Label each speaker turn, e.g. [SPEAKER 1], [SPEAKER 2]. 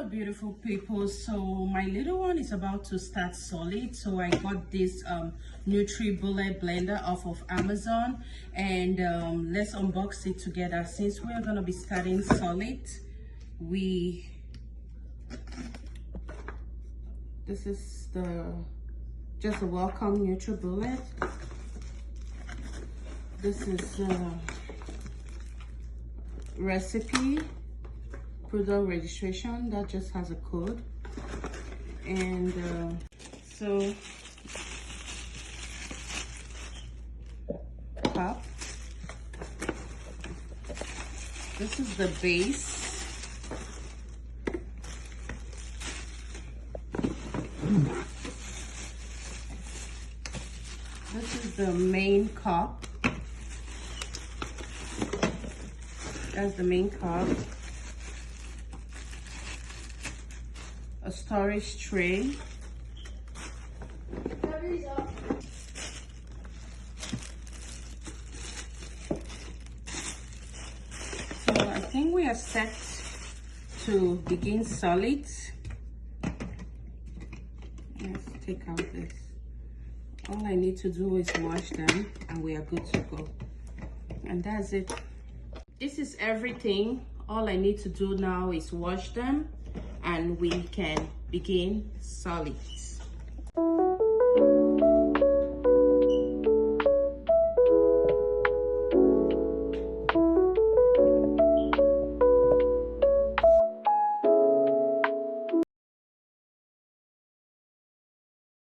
[SPEAKER 1] Hello beautiful people. So my little one is about to start solid, so I got this nutribullet blender off of Amazon, and let's unbox it together. Since we are going to be starting solid, this is just a welcome nutribullet. This is recipe, product registration that just has a code, and so cup. This is the base. This is the main cup. That's the main cup. A storage tray. So I think we are set to begin solid. Let's take out this. All I need to do is wash them and we are good to go. And that's it. This is everything. All I need to do now is wash them and we can begin solids.